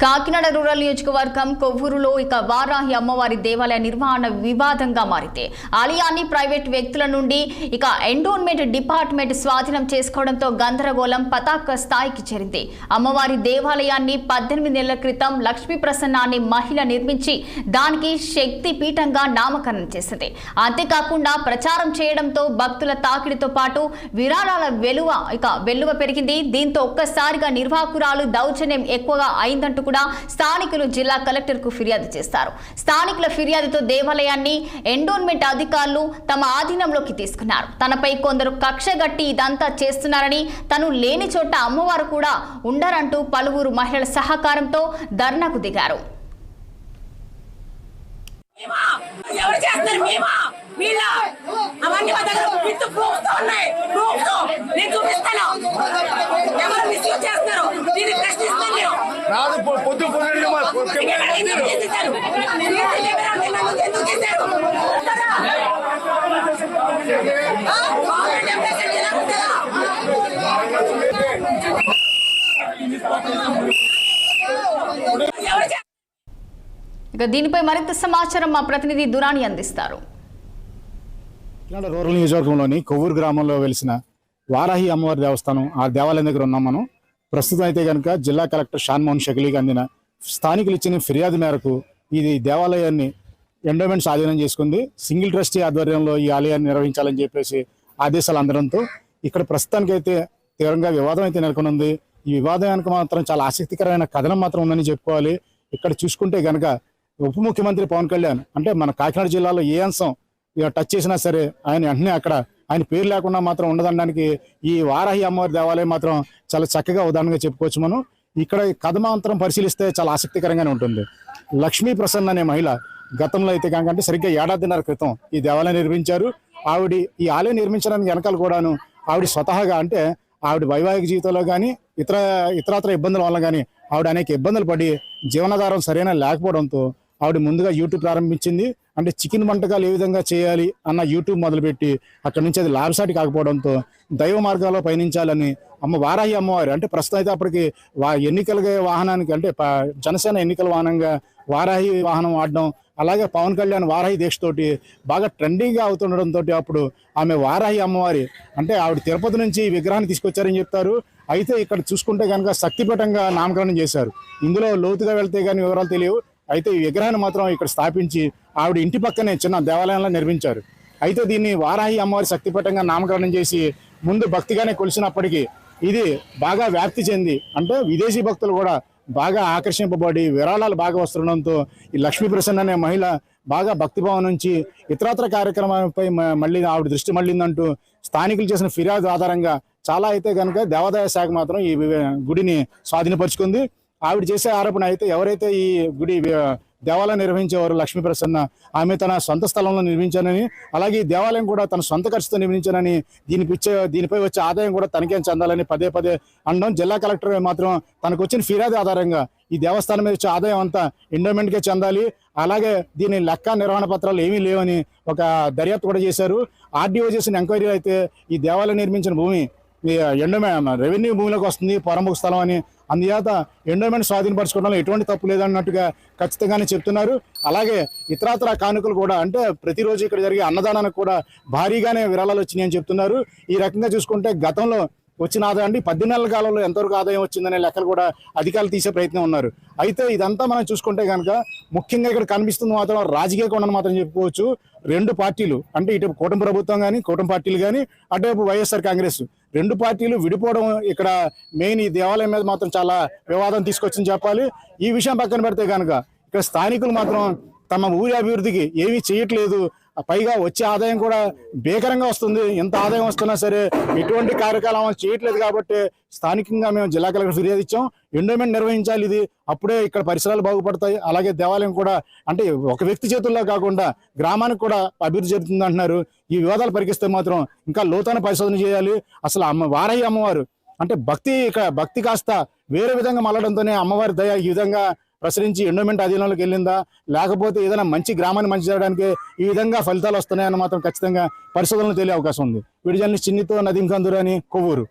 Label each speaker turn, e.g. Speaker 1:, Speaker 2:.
Speaker 1: Kakinada rural నియోజకవర్గం కొవ్వూరులో వారాహి అమ్మవారి దేవాలయ నిర్వహణ వివాదంగా మారింది. ఆలయాన్ని ప్రైవేట్ వ్యక్తుల నుండి ఎండోన్మెంట్ డిపార్ట్మెంట్ స్వాధీనం చేసుకోవడంతో గందరగోళం పతాక స్థాయికి చేరింది. అమ్మవారి దేవాలయాన్ని 18 నెలల క్రితం లక్ష్మీ ప్రసన్న అనే మహిళ నిర్మించి దానికి శక్తి పీఠంగా నామకరణం చేసింది. అంతేకాకుండా ప్రచారం చేయడంతో భక్తుల తాకిడితో పాటు విరాళాల వెల్లువ పెరిగింది. దీంతో ఒక్కసారిగా నిర్వాహకురాలు దౌర్జన్యం ఎక్కువగా అయిందంటూ కూడా స్థానికులు జిల్లా కలెక్టర్ కు ఫిర్యాదు చేశారు. స్థానికుల ఫిర్యాదుతో దేవాలయాన్ని ఎండోన్మెంట్ అధికారులు తమ ఆధీనంలోకి తీసుకున్నారు. తనపై కొందరు కక్షగట్టి ఇదంతా చేస్తున్నారని, తను లేని చోట అమ్మవారు కూడా ఉండరంటూ పలువురు మహిళల సహకారంతో ధర్నాకు దిగారు. దీనిపై మరింత సమాచారం మా ప్రతినిధి దురాని అందిస్తారు.
Speaker 2: రూరల్ నియోజకవర్గంలోని కొవ్వూరు గ్రామంలో వెలిసిన వారాహి అమ్మవారి దేవస్థానం ఆ దేవాలయం దగ్గర ఉన్నాం మనం. ప్రస్తుతం అయితే కనుక జిల్లా కలెక్టర్ షాన్మోహన్ షకిలీకి అందిన స్థానికులు ఇచ్చిన ఫిర్యాదు మేరకు ఇది దేవాలయాన్ని ఎండోమెంట్ స్వాధీనం చేసుకుంది. సింగిల్ ట్రస్టీ ఆధ్వర్యంలో ఈ ఆలయాన్ని నిర్వహించాలని చెప్పేసి ఆదేశాలు అందడంతో ఇక్కడ ప్రస్తుతానికైతే తీవ్రంగా వివాదం అయితే నెలకొనుంది. ఈ వివాదానికి మాత్రం చాలా ఆసక్తికరమైన కథనం మాత్రం ఉందని చెప్పుకోవాలి. ఇక్కడ చూసుకుంటే కనుక ఉప ముఖ్యమంత్రి పవన్ కళ్యాణ్ అంటే మన కాకినాడ జిల్లాలో ఏ అంశం టచ్ చేసినా సరే ఆయన వెంటనే అక్కడ ఆయన పేరు లేకుండా మాత్రం ఉండదనడానికి ఈ వారాహి అమ్మవారి దేవాలయం మాత్రం చాలా చక్కగా ఉదాహరణగా చెప్పుకోవచ్చు. మనం ఇక్కడ కథ మాత్రం పరిశీలిస్తే చాలా ఆసక్తికరంగానే ఉంటుంది. లక్ష్మీ ప్రసన్న అనే మహిళ గతంలో అయితే కనుక అంటే సరిగ్గా ఏడాదిన్నర క్రితం ఈ దేవాలయం నిర్మించారు. ఆవిడ ఈ ఆలయం నిర్మించడానికి వెనకాల కూడాను ఆవిడ స్వతహాగా అంటే ఆవిడ వైవాహిక జీవితంలో కానీ ఇతరత్ర ఇబ్బందుల వల్ల కానీ ఆవిడ అనేక ఇబ్బందులు పడి జీవనాధారం సరైన లేకపోవడంతో ఆవిడ ముందుగా యూట్యూబ్ ప్రారంభించింది. అంటే చికెన్ వంటకాలు ఏ విధంగా చేయాలి అన్న యూట్యూబ్ మొదలుపెట్టి అక్కడి నుంచి అది లాభసాటి కాకపోవడంతో దైవ మార్గాల్లో పయనించాలని వారాహి అమ్మవారు అంటే ప్రస్తుతం అయితే అప్పటికి ఎన్నికల వాహనానికి అంటే జనసేన ఎన్నికల వాహనంగా వారాహి వాహనం వాడడం, అలాగే పవన్ కళ్యాణ్ వారాహి దీక్షతోటి బాగా ట్రెండింగ్గా అవుతుండడంతో అప్పుడు ఆమె వారాహి అమ్మవారి అంటే ఆవిడ తిరుపతి నుంచి విగ్రహాన్ని తీసుకొచ్చారని చెప్తారు. అయితే ఇక్కడ చూసుకుంటే కనుక శక్తిపీఠంగా నామకరణం చేశారు. ఇందులో లోతుగా వెళ్తే కానీ వివరాలు తెలియవు. అయితే ఈ విగ్రహాన్ని మాత్రం ఇక్కడ స్థాపించి ఆవిడ ఇంటి పక్కనే చిన్న దేవాలయంలో నిర్మించారు. అయితే దీన్ని వారాహి అమ్మవారి శక్తిపీఠంగా నామకరణం చేసి ముందు భక్తిగానే కొలిసినప్పటికీ ఇది బాగా వ్యాప్తి చెంది అంటే విదేశీ భక్తులు కూడా బాగా ఆకర్షింపబడి విరాళాలు బాగా వస్తుండడంతో ఈ లక్ష్మీ ప్రసన్న అనే మహిళ బాగా భక్తిభావం నుంచి ఇతరత్ర కార్యక్రమాలపై మళ్ళీ ఆవిడ దృష్టి మళ్ళిందంటూ స్థానికులు చేసిన ఫిర్యాదు ఆధారంగా చాలా అయితే కనుక దేవాదాయ శాఖ మాత్రం ఈ గుడిని స్వాధీనపరుచుకుంది. ఆవిడ చేసే ఆరోపణ అయితే ఎవరైతే ఈ గుడి దేవాలయం నిర్వహించేవారు లక్ష్మీ ప్రసన్న ఆమె తన సొంత స్థలంలో నిర్మించానని, అలాగే ఈ దేవాలయం కూడా తన సొంత ఖర్చుతో నిర్మించానని, దీనిపై వచ్చే ఆదాయం కూడా తనకేం చెందాలని పదే అనడం. జిల్లా కలెక్టర్ మాత్రం తనకు వచ్చిన ఫిర్యాదు ఆధారంగా ఈ దేవస్థానం మీద వచ్చే ఆదాయం అంతా ఎండోమెంట్కే చెందాలి, అలాగే దీని లెక్క నిర్వహణ పత్రాలు ఏమీ లేవని ఒక దర్యాప్తు కూడా చేశారు. ఆర్డీఓ చేసిన ఎంక్వైరీ అయితే ఈ దేవాలయం నిర్మించిన భూమి రెవెన్యూ భూమిలోకి వస్తుంది, పొరంబుకు స్థలం అని, అందుచేత ఎండోమెంట్ స్వాధీనపరచుకోవడంలో ఎటువంటి తప్పు లేదన్నట్టుగా ఖచ్చితంగానే చెప్తున్నారు. అలాగే ఇతరత్ర కానుకలు కూడా అంటే ప్రతిరోజు ఇక్కడ జరిగే అన్నదానానికి కూడా భారీగానే విరాళాలు వచ్చినాయని చెప్తున్నారు. ఈ రకంగా చూసుకుంటే గతంలో వచ్చిన ఆదాయం 18 నెలల కాలంలో ఎంతవరకు ఆదాయం వచ్చిందనే లెక్కలు కూడా అధికారులు తీసే ప్రయత్నం ఉన్నారు. అయితే ఇదంతా మనం చూసుకుంటే కనుక ముఖ్యంగా ఇక్కడ కనిపిస్తుంది మాత్రం రాజకీయ కోణం మాత్రం చెప్పుకోవచ్చు. రెండు పార్టీలు అంటే ఇటు కూటమి ప్రభుత్వం కానీ కూటమి పార్టీలు కానీ అటువైపు వైఎస్ఆర్ కాంగ్రెస్ రెండు పార్టీలు విడిపోవడం ఇక్కడ మెయిన్ ఈ దేవాలయం మీద మాత్రం చాలా వివాదం తీసుకొచ్చింది చెప్పాలి. ఈ విషయం పక్కన పెడితే కనుక ఇక్కడ స్థానికులు మాత్రం తమ ఊరి అభివృద్ధికి ఏమీ చేయట్లేదు, పైగా వచ్చే ఆదాయం కూడా భీకరంగా వస్తుంది. ఎంత ఆదాయం వస్తున్నా సరే ఎటువంటి కార్యక్రమాలు చేయట్లేదు కాబట్టి స్థానికంగా మేము జిల్లా కలెక్టర్ ఫిర్యాదు ఇచ్చాం. ఎండోమెంట్ నిర్వహించాలి, ఇది అప్పుడే ఇక్కడ పరిసరాలు బాగుపడతాయి, అలాగే దేవాలయం కూడా అంటే ఒక వ్యక్తి చేతుల్లో కాకుండా గ్రామానికి కూడా అభివృద్ధి జరుగుతుంది అంటున్నారు. ఈ వివాదాలు పరికిస్తే మాత్రం ఇంకా లోతైన పరిశోధన చేయాలి. అసలు వారాహి అమ్మవారు అంటే భక్తి కాస్త వేరే విధంగా మళ్ళడంతోనే అమ్మవారి దయ ఈ విధంగా ప్రసరించి ఎండోమెంట్ అధీనంలోకి వెళ్ళిందా, లేకపోతే ఏదైనా మంచి గ్రామాన్ని మంచి చేయడానికి ఈ విధంగా ఫలితాలు వస్తున్నాయని మాత్రం ఖచ్చితంగా పరిశోధనలు తెలియ అవకాశం ఉంది. వీడియో జర్నలిస్ట్ చిన్నితో నదీం కందురాని, కొవ్వూరు.